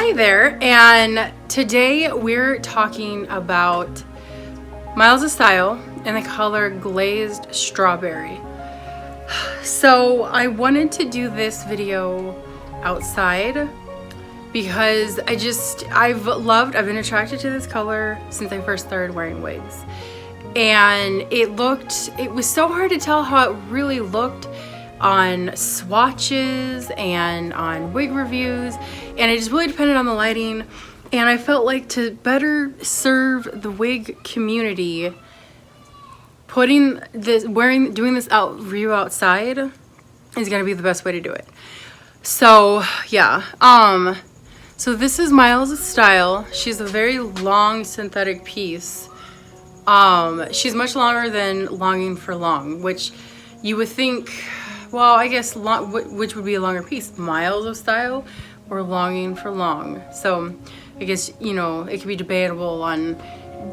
Hi there, and today we're talking about Miles' style in the color Glazed Strawberry. So I wanted to do this video outside because I've been attracted to this color since I first started wearing wigs. And it was so hard to tell how it really looked on swatches and on wig reviews, and it just really depended on the lighting. And I felt like to better serve the wig community, doing this review outside is gonna be the best way to do it. So yeah, so this is Miles' style. She's a very long synthetic piece. She's much longer than Longing for Long, which you would think, well, I guess which would be a longer piece, Miles' style or Longing for Long. So I guess, you know, it could be debatable on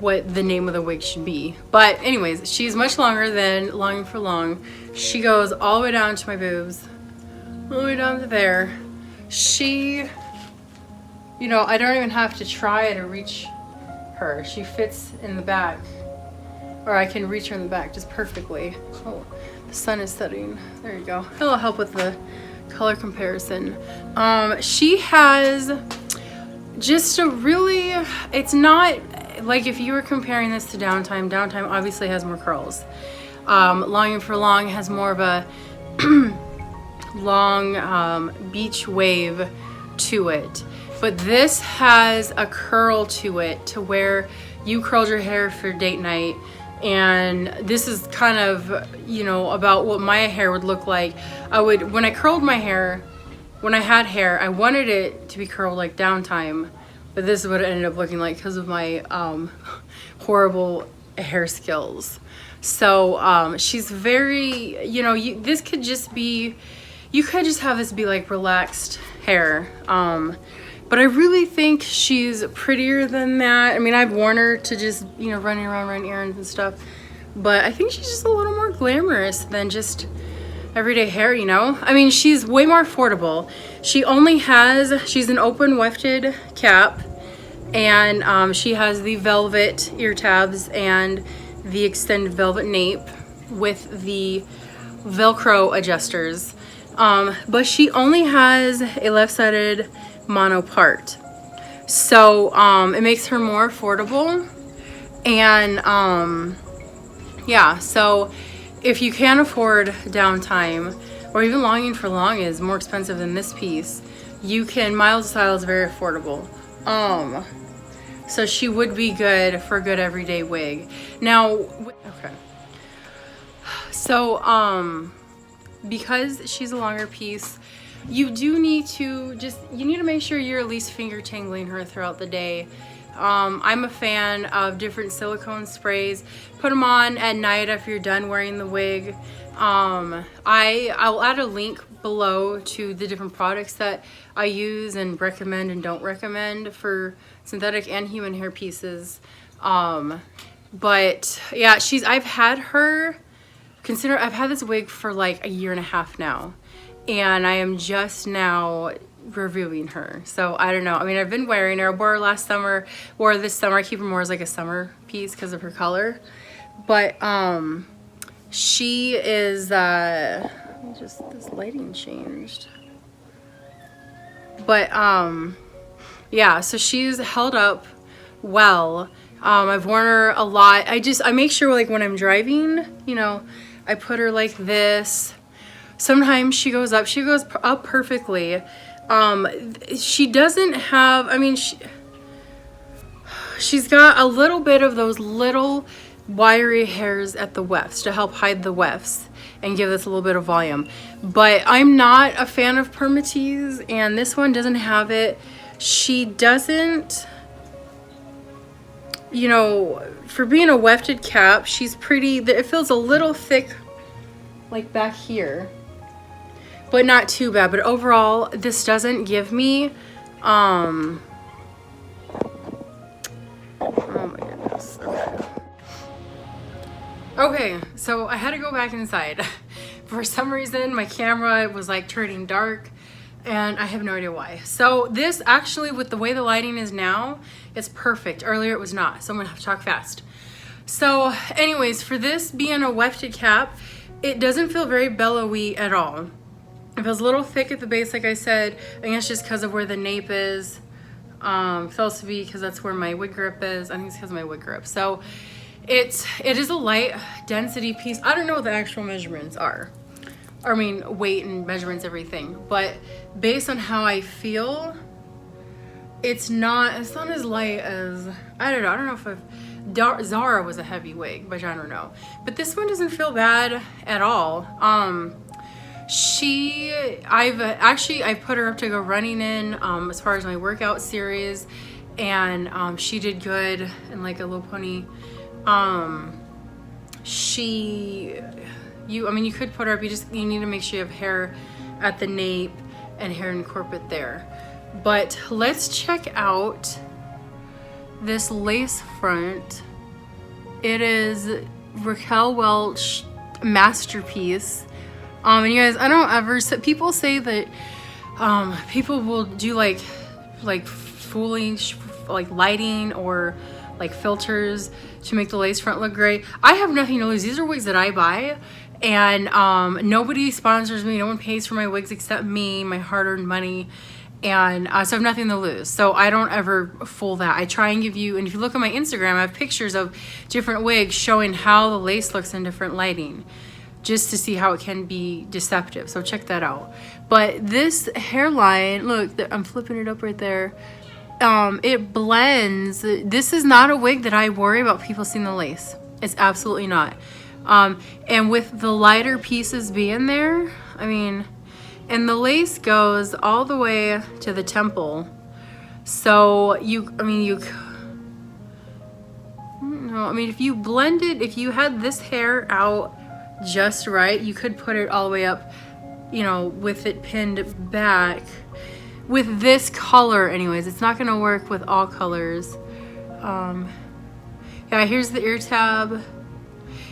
what the name of the wig should be. But anyways, she's much longer than Longing for Long. She goes all the way down to my boobs, all the way down to there. She, you know, I don't even have to try to reach her. She fits in the back, or I can reach her in the back just perfectly. Oh, the sun is setting. There you go. That'll help with the color comparison. She has just a really, it's not like if you were comparing this to Downtime. Downtime obviously has more curls. Longing for Long has more of a long beach wave to it. But this has a curl to it to where you curled your hair for date night. And this is kind of, you know, about what my hair would look like. When I curled my hair, when I had hair, I wanted it to be curled like Downtime. But this is what it ended up looking like because of my horrible hair skills. So she's very, you know, this could just be, you could just have this be like relaxed hair. But I really think she's prettier than that. I mean, I've worn her to just, you know, running errands and stuff. But I think she's just a little more glamorous than just everyday hair, you know? I mean, she's way more affordable. She's an open wefted cap. And she has the velvet ear tabs and the extended velvet nape with the Velcro adjusters. But she only has a left-sided mono part, so it makes her more affordable. And yeah, so if you can't afford Downtime, or even Longing for Long is more expensive than this piece, you can, Miles' style is very affordable. So she would be good for a good everyday wig. Now, okay, so because she's a longer piece, you do need to make sure you're at least finger tingling her throughout the day. I'm a fan of different silicone sprays. Put them on at night after you're done wearing the wig. I'll add a link below to the different products that I use and recommend and don't recommend for synthetic and human hair pieces. But yeah, I've had this wig for like a year and a half now. And I am just now reviewing her. So I don't know. I mean, I've been wearing her. I wore her last summer, wore this summer. I keep her more as like a summer piece because of her color. But she is this lighting changed. But yeah, so she's held up well. I've worn her a lot. I make sure like when I'm driving, you know, I put her like this. Sometimes she goes up perfectly. She doesn't have, I mean, she's got a little bit of those little wiry hairs at the wefts to help hide the wefts and give this a little bit of volume. But I'm not a fan of permatease, and this one doesn't have it. She doesn't, you know, for being a wefted cap, she's pretty, it feels a little thick like back here, but not too bad. But overall, this doesn't give me, oh my goodness, okay, so I had to go back inside. For some reason, my camera was like turning dark, and I have no idea why. So this actually, with the way the lighting is now, it's perfect. Earlier it was not, so I'm gonna have to talk fast. So anyways, for this being a wefted cap, it doesn't feel very billowy at all. It feels a little thick at the base, like I said. I think it's just because of where the nape is. It feels to be because that's where my wig grip is. I think it's because of my wig grip. So it is a light density piece. I don't know what the actual measurements are. I mean, weight and measurements, everything. But based on how I feel, it's not as light as, I don't know if Zara was a heavy wig by John Renault. But this one doesn't feel bad at all. I've put her up to go running in as far as my workout series, and she did good in like a low pony. You could put her up, you need to make sure you have hair at the nape and hair in corporate there. But let's check out this lace front. It is Raquel Welch masterpiece. And you guys, I don't ever, people say that people will do like foolish like lighting or like filters to make the lace front look great. I have nothing to lose. These are wigs that I buy, and nobody sponsors me. No one pays for my wigs except me, my hard-earned money. And so I have nothing to lose. So I don't ever fool that. I try and give you, and if you look at my Instagram, I have pictures of different wigs showing how the lace looks in different lighting, just to see how it can be deceptive. So check that out. But this hairline, look, I'm flipping it up right there. It blends. This is not a wig that I worry about people seeing the lace. It's absolutely not. And with the lighter pieces being there, I mean, and the lace goes all the way to the temple. So if you blended, if you had this hair out just right, you could put it all the way up, with it pinned back. With this color, anyways, it's not gonna work with all colors. Yeah, here's the ear tab.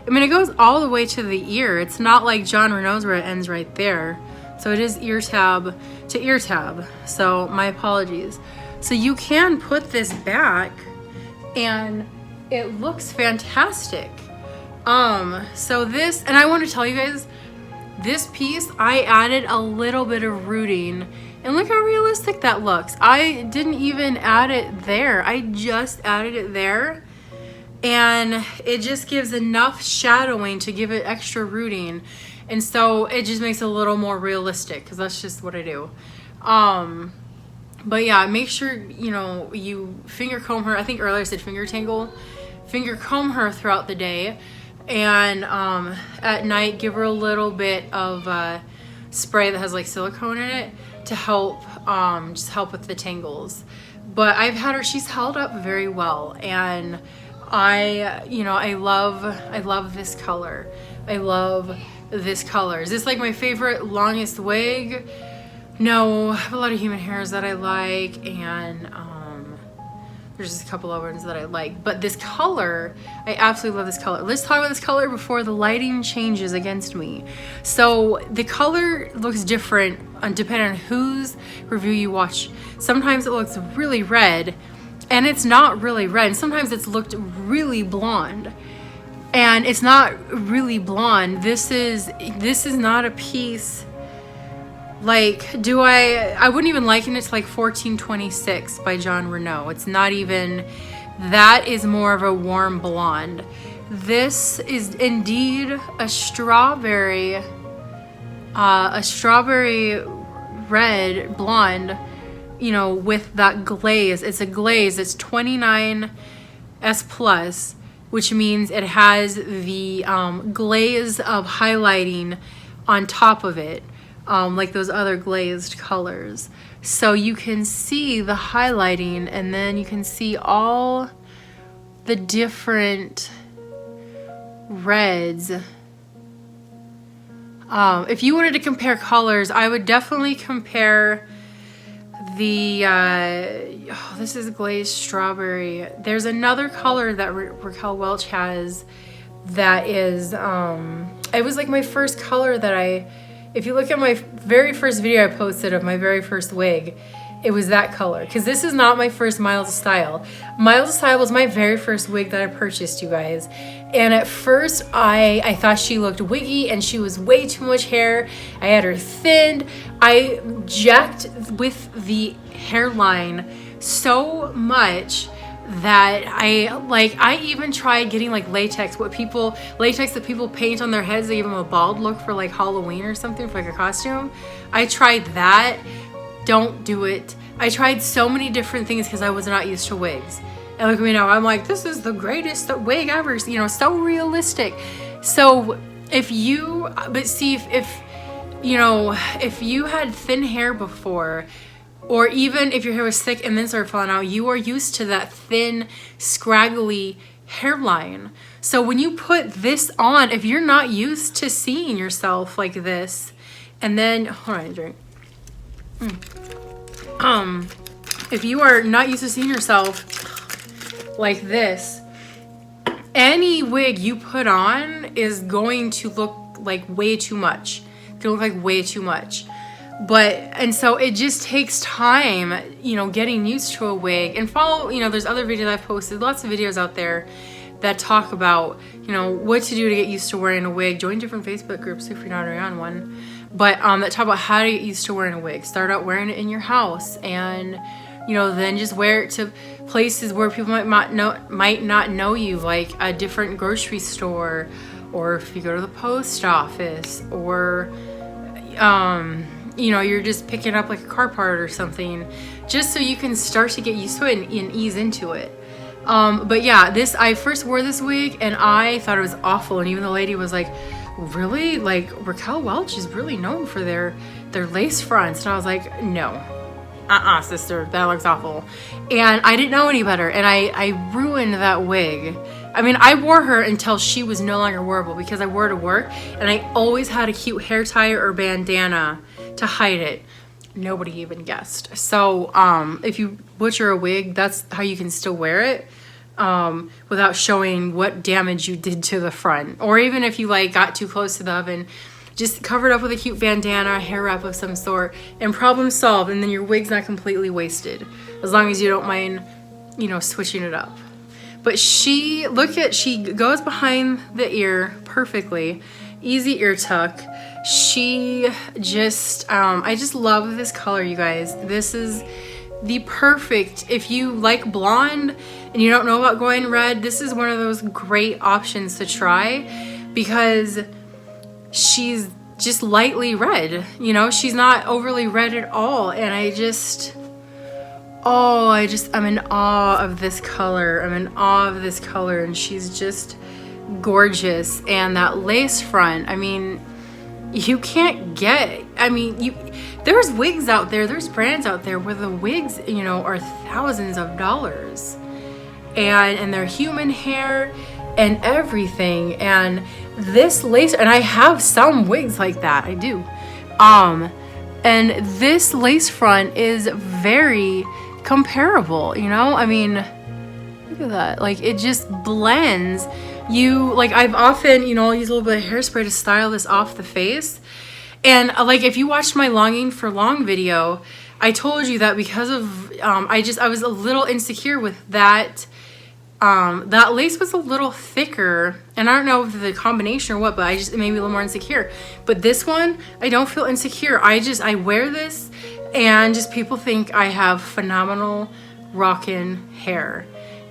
I mean, it goes all the way to the ear. It's not like John Renault's where it ends right there. So it is ear tab to ear tab. So my apologies. So you can put this back and it looks fantastic. So this, and I want to tell you guys, this piece, I added a little bit of rooting, and look how realistic that looks. I didn't even add it there. I just added it there, and it just gives enough shadowing to give it extra rooting. And so it just makes it a little more realistic, because that's just what I do. But yeah, make sure, you finger comb her. I think earlier I said finger tangle. Finger comb her throughout the day. And at night, give her a little bit of spray that has like silicone in it to help, just help with the tangles. But I've had her, she's held up very well. And I love this color. I love this color. Is this like my favorite longest wig? No, I have a lot of human hairs that I like, and there's just a couple of ones that I like. But this color, I absolutely love this color. Let's talk about this color before the lighting changes against me. So the color looks different depending on whose review you watch. Sometimes it looks really red, and it's not really red. Sometimes it's looked really blonde, and it's not really blonde. This is not a piece. Like, I wouldn't even liken it to like 1426 by John Renault. It's not even, that is more of a warm blonde. This is indeed a strawberry red blonde, with that glaze. It's a glaze, it's 29S plus, which means it has the glaze of highlighting on top of it. Like those other glazed colors. So you can see the highlighting, and then you can see all the different reds. If you wanted to compare colors, I would definitely compare the, this is glazed strawberry. There's another color that Raquel Welch has that is, it was like my first color that I if you look at my very first video I posted of my very first wig, it was that color. Because this is not my first Miles style. Miles style was my very first wig that I purchased, you guys. And at first I thought she looked wiggy and she was way too much hair. I had her thinned. I jacked with the hairline so much that I even tried getting like latex that people paint on their heads. They give them a bald look for like Halloween or something, for like a costume. I tried that. Don't do it. I tried so many different things because I was not used to wigs. And look at me now, I'm like, this is the greatest wig ever, you know, so realistic. So if you had thin hair before, or even if your hair was thick and then started falling out, you are used to that thin, scraggly hairline. So when you put this on, if you're not used to seeing yourself like this, and then, hold on, drink. If you are not used to seeing yourself like this, any wig you put on is going to look like way too much. It's gonna look like way too much. And so it just takes time, you know, getting used to a wig. And follow, you know, there's other videos I've posted, lots of videos out there that talk about, you know, what to do to get used to wearing a wig. Join different Facebook groups if you're not already on one. But that talk about how to get used to wearing a wig. Start out wearing it in your house, and you know, then just wear it to places where people might not know you, like a different grocery store, or if you go to the post office, or you know, you're just picking up like a car part or something, just so you can start to get used to it and ease into it. But yeah, I first wore this wig and I thought it was awful, and even the lady was like, really? Like, Raquel Welch is really known for their lace fronts. And I was like, no, sister, that looks awful. And I didn't know any better, and I ruined that wig. I mean, I wore her until she was no longer wearable, because I wore her to work and I always had a cute hair tie or bandana to hide it. Nobody even guessed. So if you butcher a wig, that's how you can still wear it without showing what damage you did to the front. Or even if you like got too close to the oven, just cover it up with a cute bandana, hair wrap of some sort, and problem solved. And then your wig's not completely wasted, as long as you don't mind, you know, switching it up. But she goes behind the ear perfectly. Easy ear tuck. She just, I just love this color, you guys. This is the perfect, if you like blonde and you don't know about going red, this is one of those great options to try, because she's just lightly red, you know, she's not overly red at all. And I'm in awe of this color. I'm in awe of this color, and she's just gorgeous. And that lace front, I mean, you can't get, I mean, there's wigs out there, there's brands out there where the wigs, you know, are thousands of dollars, and they're human hair and everything. And this lace, and I have some wigs like that, I do. And this lace front is very comparable, you know, I mean, look at that, like it just blends. I've often, you know, I'll use a little bit of hairspray to style this off the face. And like, if you watched my longing for long video, I told you that because of, I was a little insecure with that. That lace was a little thicker, and I don't know if the combination or what, but it made me a little more insecure. But this one, I don't feel insecure. I wear this and just people think I have phenomenal rockin' hair.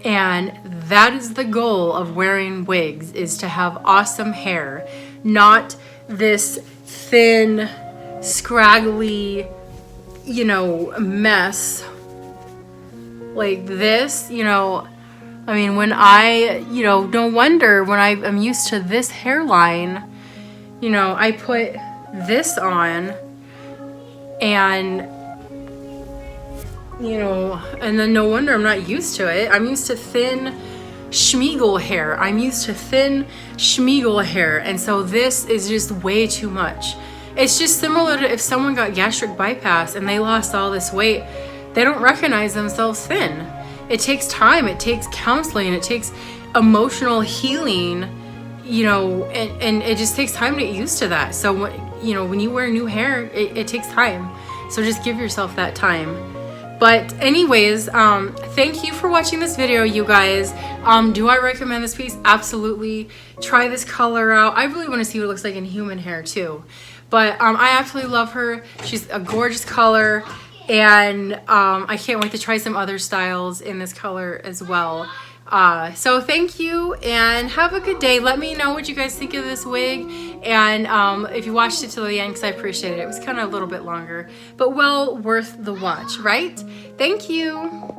And that is the goal of wearing wigs, is to have awesome hair, not this thin, scraggly, you know, mess like this, you know. I mean, when no wonder when I'm used to this hairline, you know, I put this on, and, you know, and then no wonder I'm not used to it. I'm used to thin Schmiegel hair. And so this is just way too much. It's just similar to if someone got gastric bypass and they lost all this weight, they don't recognize themselves thin. It takes time, it takes counseling, it takes emotional healing, you know, and it just takes time to get used to that. So, you know, when you wear new hair, it takes time. So just give yourself that time. But anyways, thank you for watching this video, you guys. Do I recommend this piece? Absolutely. Try this color out. I really want to see what it looks like in human hair too. But I absolutely love her. She's a gorgeous color. And I can't wait to try some other styles in this color as well. So thank you and have a good day. Let me know what you guys think of this wig, and if you watched it till the end, because I appreciate it. It was kind of a little bit longer, but well worth the watch, right? Thank you.